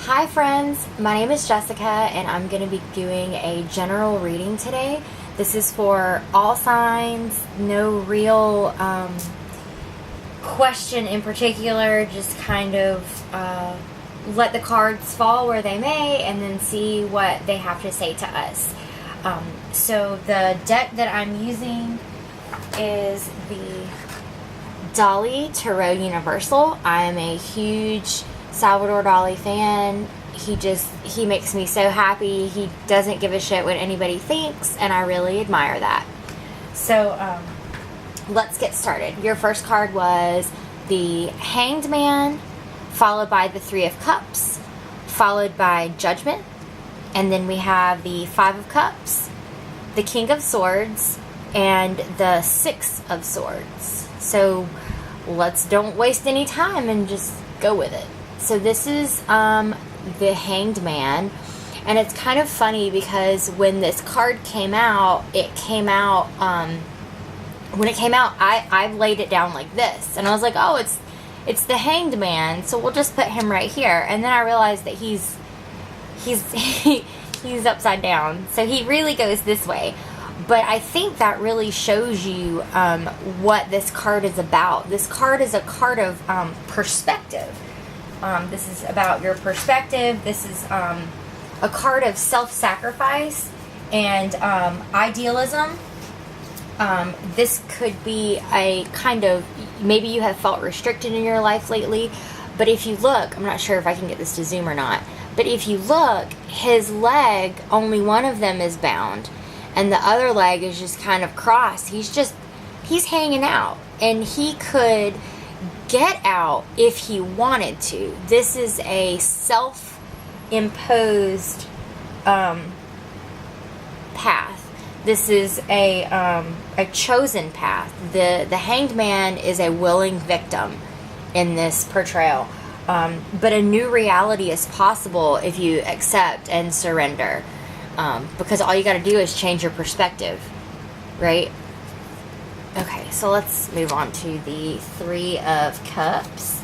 Hi friends, my name is Jessica and I'm going to be doing a general reading today. This is for all signs, no real question in particular, just kind of let the cards fall where they may and then see what they have to say to us. So the deck that I'm using is the Dali Tarot Universal. I am a huge Salvador Dali fan. He makes me so happy. He doesn't give a shit what anybody thinks, and I really admire that. So let's get started. Your first card was the Hanged Man, followed by the Three of Cups, followed by Judgment, and then we have the Five of Cups, the King of Swords, and the Six of Swords. So don't waste any time and just go with it. So this is the Hanged Man, and it's kind of funny because when this card came out, when it came out, I laid it down like this, and I was like, oh, it's the Hanged Man, so we'll just put him right here. And then I realized that he's upside down, so he really goes this way. But I think that really shows you what this card is about. This card is a card of perspective. This is about your perspective. This is a card of self-sacrifice and idealism. This could be a kind of, maybe you have felt restricted in your life lately, but if you look, I'm not sure if I can get this to zoom or not, but if you look, his leg, only one of them is bound, and the other leg is just kind of crossed. He's hanging out, and he could get out if he wanted to. This is a self-imposed path. This is a chosen path. The Hanged Man is a willing victim in this portrayal. But a new reality is possible if you accept and surrender. Because all you got to do is change your perspective, right? Okay, so let's move on to the Three of Cups.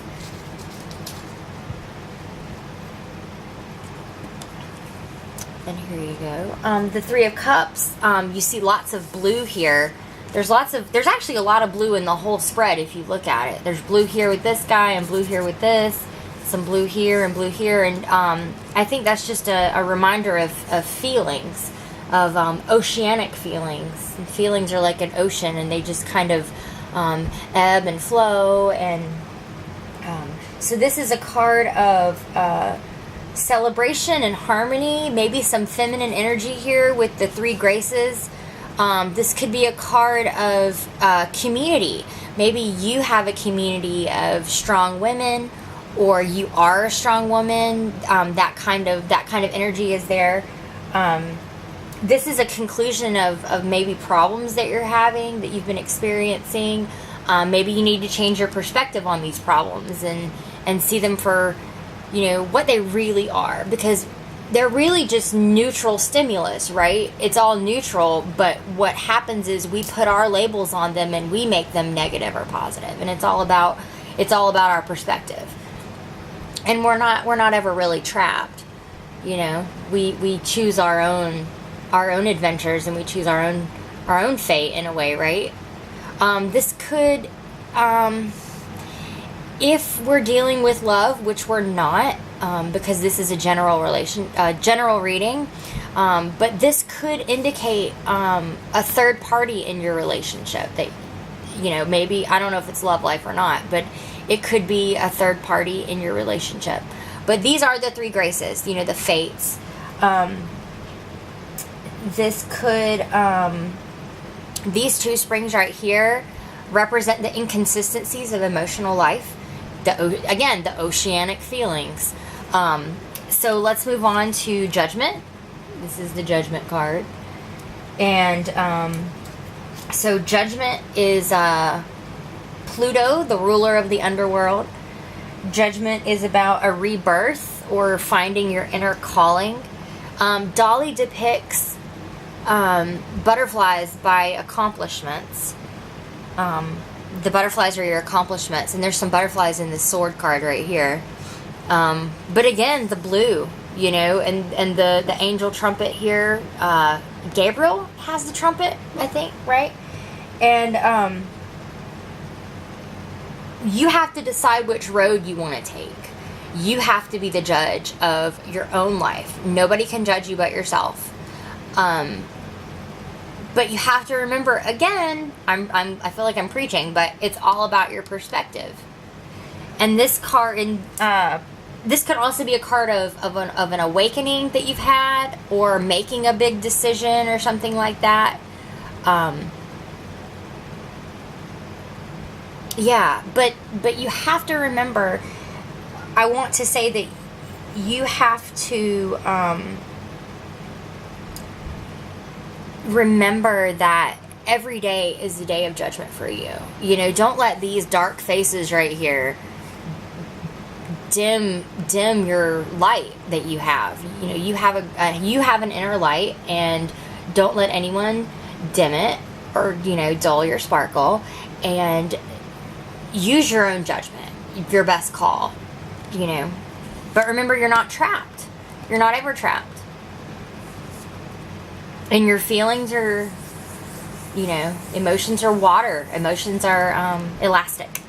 And here you go. The Three of Cups, you see lots of blue here. There's actually a lot of blue in the whole spread if you look at it. There's blue here with this guy and blue here with this. Some blue here and blue here. And I think that's just a reminder of feelings, of oceanic feelings. And feelings are like an ocean, and they just kind of ebb and flow. And so this is a card of celebration and harmony, maybe some feminine energy here with the Three Graces. This could be a card of community. Maybe you have a community of strong women, or you are a strong woman. That kind of energy is there. This is a conclusion of maybe problems that you're having, that you've been experiencing. Maybe you need to change your perspective on these problems and see them for, what they really are, because they're really just neutral stimulus, right? It's all neutral, but what happens is we put our labels on them and we make them negative or positive, and it's all about our perspective. And we're not ever really trapped, We choose our own adventures, and we choose our own fate in a way, right? This could, if we're dealing with love, which we're not, because this is a general reading, but this could indicate a third party in your relationship that, maybe, I don't know if it's love life or not, but it could be a third party in your relationship. But these are the Three Graces, the fates. This could, these two springs right here represent the inconsistencies of emotional life. The oceanic feelings. So let's move on to Judgment. This is the Judgment card. And so Judgment is Pluto, the ruler of the underworld. Judgment is about a rebirth or finding your inner calling. Dali depicts butterflies by accomplishments. The butterflies are your accomplishments, and there's some butterflies in this sword card right here. But again, the blue, you know, and the angel trumpet here, Gabriel has the trumpet, I think, right? And you have to decide which road you want to take. You have to be the judge of your own life. Nobody can judge you but yourself. But you have to remember, again, I feel like I'm preaching, but it's all about your perspective. And this card, this could also be a card of an awakening that you've had, or making a big decision or something like that. Yeah, but you have to remember, I want to say that you have to remember that every day is a day of judgment for you. You know, don't let these dark faces right here dim your light that you have. You know, you have an inner light, and don't let anyone dim it or, you know, dull your sparkle. And use your own judgment, your best call, you know. But remember, you're not trapped. You're not ever trapped. And your feelings are, you know, emotions are water. Emotions are elastic.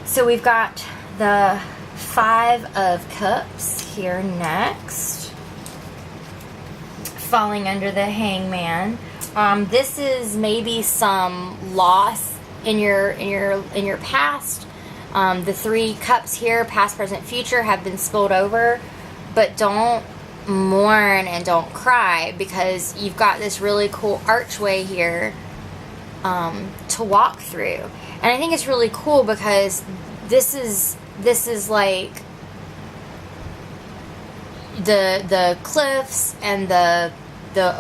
So we've got the 5 of Cups here next, falling under the Hangman. This is maybe some loss in your past. The 3 cups here, past, present, future, have been spilled over, but don't mourn and don't cry, because you've got this really cool archway here to walk through. And I think it's really cool because this is like the cliffs and the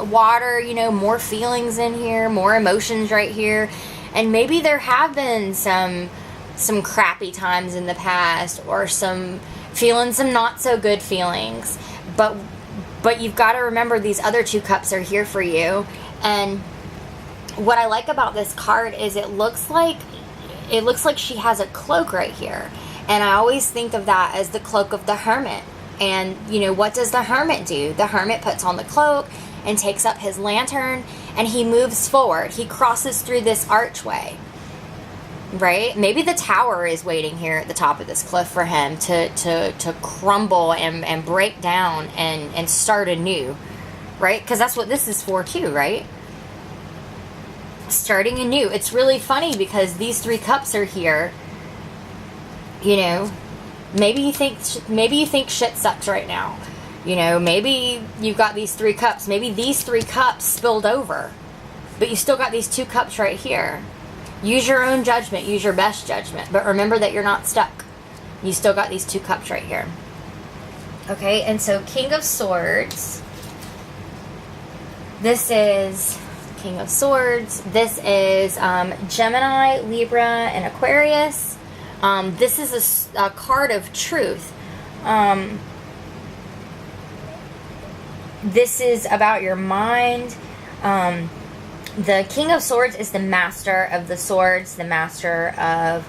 water, you know, more feelings in here, more emotions right here. And maybe there have been some crappy times in the past, or some not so good feelings. But you've got to remember, these other 2 cups are here for you. And what I like about this card is it looks like she has a cloak right here. And I always think of that as the cloak of the hermit. And, you know, what does the hermit do? The hermit puts on the cloak and takes up his lantern, and he moves forward. He crosses through this archway, right? Maybe the tower is waiting here at the top of this cliff for him to crumble and break down and start anew, right? Because that's what this is for too, right? Starting anew. It's really funny because these 3 cups are here. You know, maybe you think shit sucks right now. You know, maybe you've got these 3 cups. Maybe these 3 cups spilled over, but you still got these 2 cups right here. Use your own judgment. Use your best judgment. But remember that you're not stuck. You still got these 2 cups right here. Okay, and so King of Swords. This is King of Swords. This is Gemini, Libra, and Aquarius. This is a card of truth. This is about your mind. The King of Swords is the master of the swords, the master of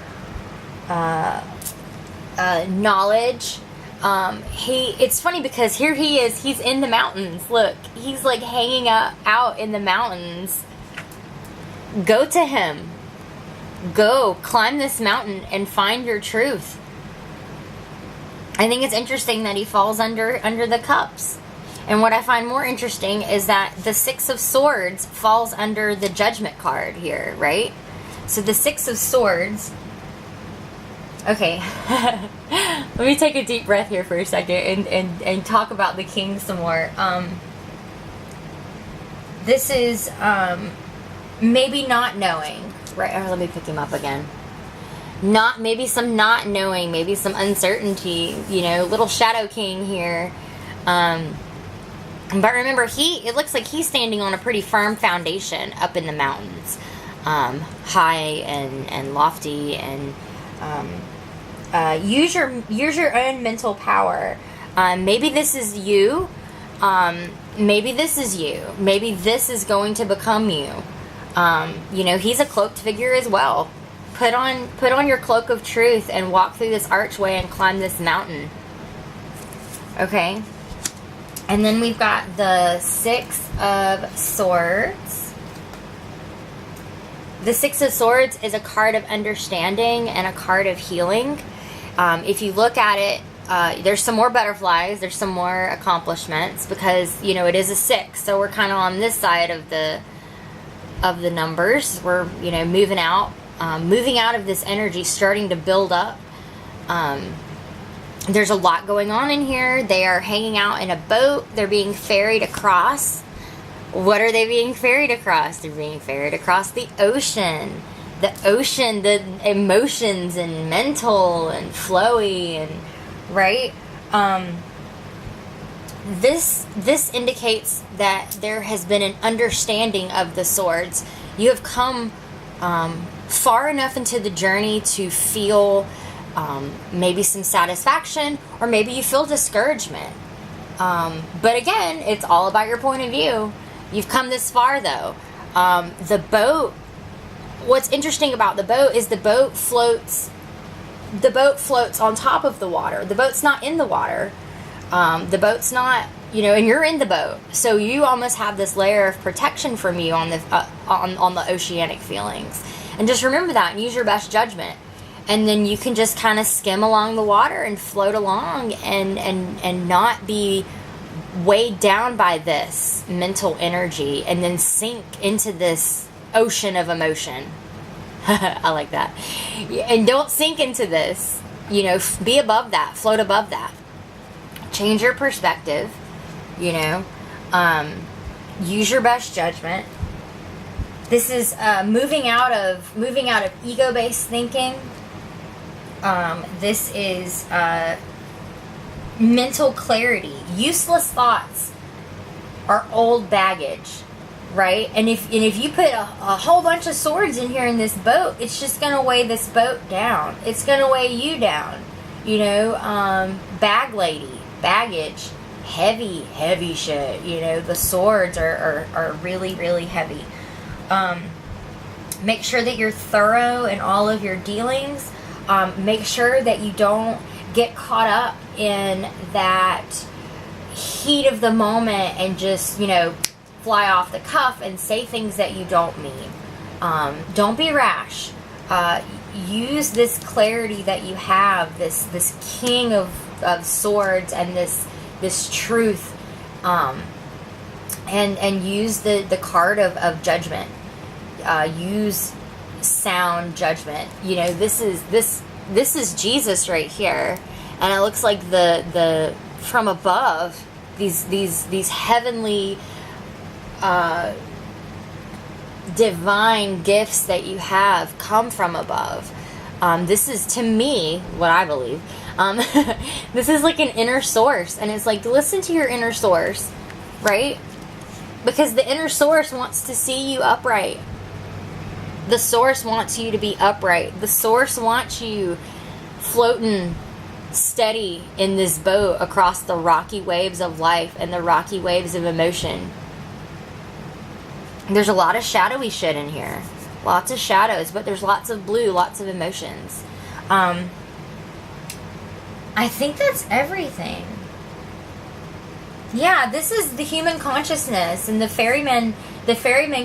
knowledge. It's funny because here he is. He's in the mountains. Look, he's like hanging out in the mountains. Go to him. Go climb this mountain and find your truth. I think it's interesting that he falls under the cups. And what I find more interesting is that the 6 of Swords falls under the Judgment card here, right? So the 6 of Swords... Okay, let me take a deep breath here for a second and talk about the King some more. This is maybe not knowing, right? Let me pick him up again. Maybe some not knowing, maybe some uncertainty, you know, little Shadow King here. But remember, it looks like he's standing on a pretty firm foundation up in the mountains. High and lofty, and use your own mental power. Maybe this is you. Maybe this is you. Maybe this is going to become you. You know, he's a cloaked figure as well. Put on your cloak of truth and walk through this archway and climb this mountain. Okay? And then we've got the Six of Swords. The Six of Swords is a card of understanding and a card of healing. If you look at it, there's some more butterflies, there's some more accomplishments, because, you know, it is a 6, so we're kind of on this side of the numbers. We're, you know, moving out of this energy, starting to build up. There's a lot going on in here. They are hanging out in a boat. They're being ferried across. What are they being ferried across? They're being ferried across the ocean. The ocean, the emotions and mental and flowy and, right? This indicates that there has been an understanding of the swords. You have come far enough into the journey to feel maybe some satisfaction, or maybe you feel discouragement. But again, it's all about your point of view. You've come this far, though. The boat, what's interesting about the boat is the boat floats on top of the water. The boat's not in the water. The boat's not, you know, and you're in the boat. So you almost have this layer of protection from you on the oceanic feelings. And just remember that and use your best judgment. And then you can just kind of skim along the water and float along and not be weighed down by this mental energy, and then sink into this ocean of emotion. I like that. And don't sink into this. You know, be above that. Float above that. Change your perspective. You know. Use your best judgment. This is moving out of ego-based thinking. This is mental clarity. Useless thoughts are old baggage, right? And if you put a whole bunch of swords in here in this boat, it's just going to weigh this boat down. It's going to weigh you down. You know, baggage, heavy shit. You know, the swords are really, really heavy. Make sure that you're thorough in all of your dealings. Make sure that you don't get caught up in that heat of the moment and just, you know, fly off the cuff and say things that you don't mean. Don't be rash. Use this clarity that you have, this king of swords and this truth, and use the card of judgment. Use sound judgment. You know, this is Jesus right here, and it looks like the from above, these heavenly divine gifts that you have come from above. This is, to me, what I believe. This is like an inner source, and it's like, listen to your inner source, right? Because the inner source wants to see you upright. The source wants you to be upright. The source wants you floating steady in this boat across the rocky waves of life and the rocky waves of emotion. There's a lot of shadowy shit in here. Lots of shadows, but there's lots of blue, lots of emotions. I think that's everything. Yeah, this is the human consciousness, and the ferryman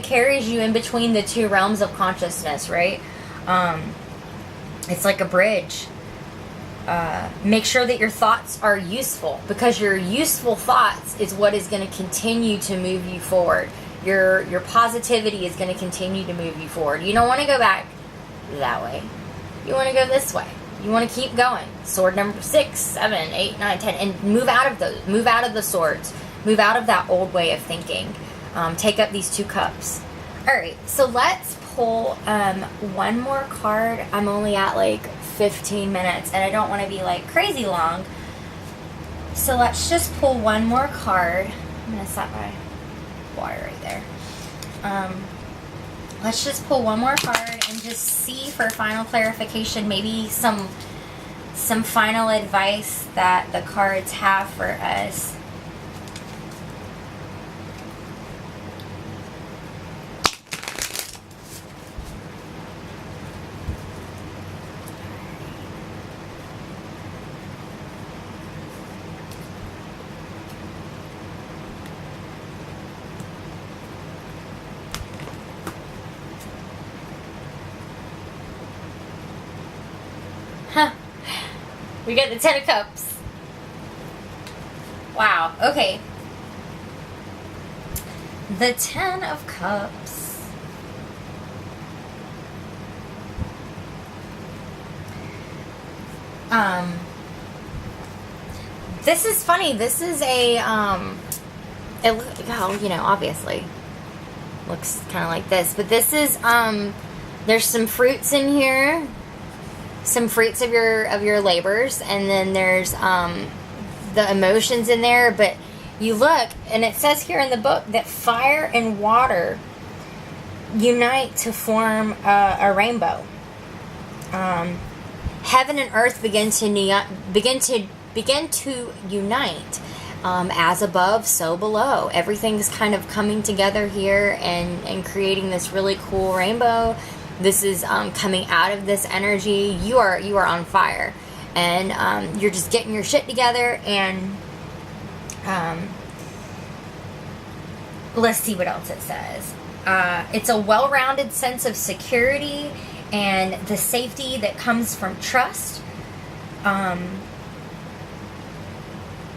carries you in between the two realms of consciousness, right? It's like a bridge. Make sure that your thoughts are useful, because your useful thoughts is what is going to continue to move you forward. Your positivity is going to continue to move you forward. You don't want to go back that way. You want to go this way. You want to keep going. Sword number 6, 7, 8, 9, 10, and move out of those. Move out of the swords. Move out of that old way of thinking. Take up these 2 cups. All right, so let's pull one more card. I'm only at like 15 minutes, and I don't want to be like crazy long. So let's just pull one more card. I'm gonna set my water right there. Let's just pull one more card and just see for final clarification, maybe some final advice that the cards have for us. We got the 10 of Cups. Wow. Okay. The 10 of Cups. This is funny. This is a, well, you know, obviously looks kind of like this, but this is, there's some fruits in here, some fruits of your labors, and then there's, the emotions in there, but you look, and it says here in the book that fire and water unite to form a rainbow. Heaven and earth begin to unite, as above, so below. Everything's kind of coming together here and creating this really cool rainbow. This is coming out of this energy. You are on fire, and you're just getting your shit together. And let's see what else it says. It's a well-rounded sense of security and the safety that comes from trust.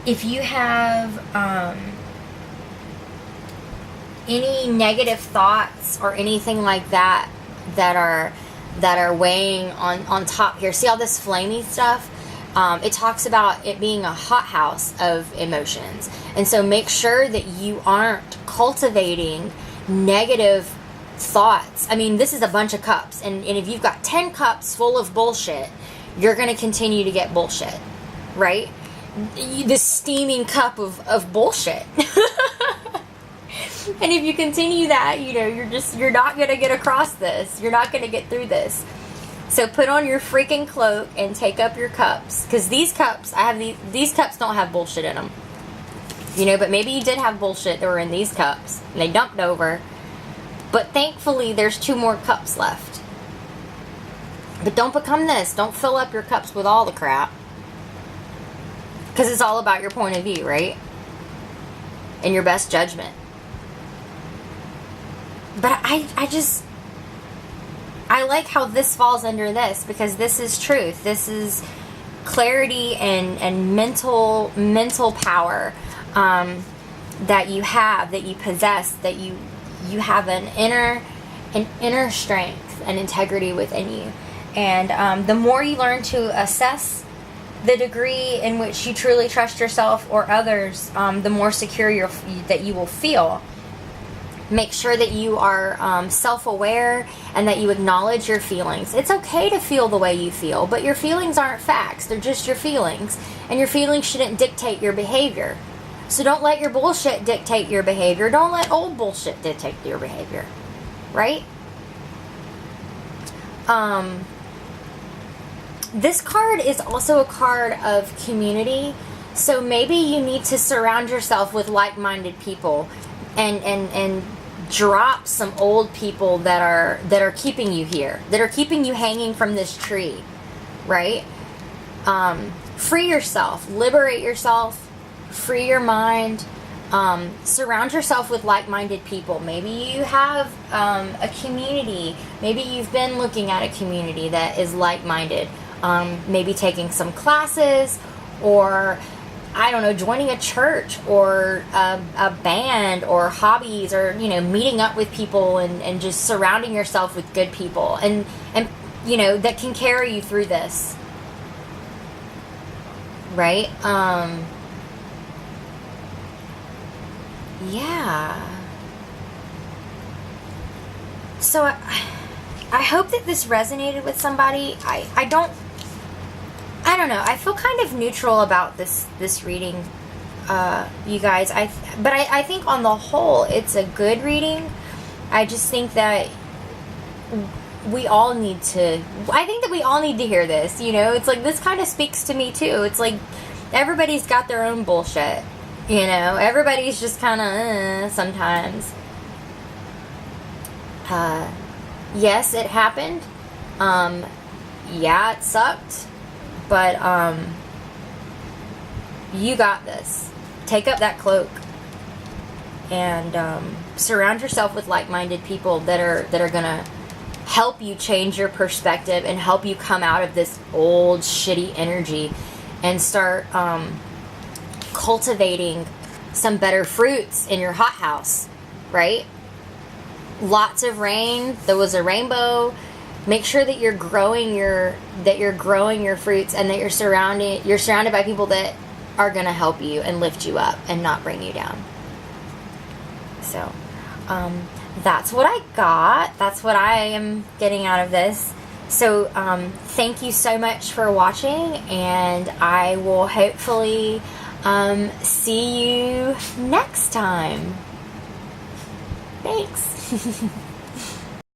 If you have any negative thoughts or anything like that that are weighing on top here, see all this flamey stuff? It talks about it being a hothouse of emotions. And so make sure that you aren't cultivating negative thoughts. I mean, this is a bunch of cups, and if you've got 10 cups full of bullshit, you're going to continue to get bullshit, right? This steaming cup of bullshit. And if you continue that, you know, you're not going to get across this. You're not going to get through this. So put on your freaking cloak and take up your cups, because these cups, these cups don't have bullshit in them. You know, but maybe you did have bullshit that were in these cups and they dumped over. But thankfully, there's 2 more cups left. But don't become this. Don't fill up your cups with all the crap. Because it's all about your point of view, right? And your best judgment. But I like how this falls under this, because this is truth. This is clarity and mental power that you have, that you possess, that you have an inner strength and integrity within you. And the more you learn to assess the degree in which you truly trust yourself or others, the more secure that you will feel. Make sure that you are self-aware and that you acknowledge your feelings. It's okay to feel the way you feel, but your feelings aren't facts. They're just your feelings. And your feelings shouldn't dictate your behavior. So don't let your bullshit dictate your behavior. Don't let old bullshit dictate your behavior. Right? This card is also a card of community. So maybe you need to surround yourself with like-minded people and drop some old people that are keeping you here, that are keeping you hanging from this tree, right? Free yourself, liberate yourself, free your mind, surround yourself with like-minded people. Maybe you have a community. Maybe you've been looking at a community that is like-minded. Maybe taking some classes, or I don't know, joining a church or a band, or hobbies, or, you know, meeting up with people and just surrounding yourself with good people and you know, that can carry you through this, right? Yeah. So I hope that this resonated with somebody. I don't know. I feel kind of neutral about this reading, you guys. But I think on the whole, it's a good reading. I just think that we all need to. I think that we all need to hear this. You know, it's like this kind of speaks to me too. It's like everybody's got their own bullshit. You know, everybody's just kind of sometimes. Yes, it happened. Yeah, it sucked. But, you got this. Take up that cloak. And, surround yourself with like-minded people that are gonna help you change your perspective and help you come out of this old, shitty energy and start cultivating some better fruits in your hothouse, right? Lots of rain. There was a rainbow. Make sure that you're growing your fruits, and that you're surrounded by people that are going to help you and lift you up and not bring you down. So that's what I got. That's what I am getting out of this. So thank you so much for watching, and I will hopefully see you next time. Thanks.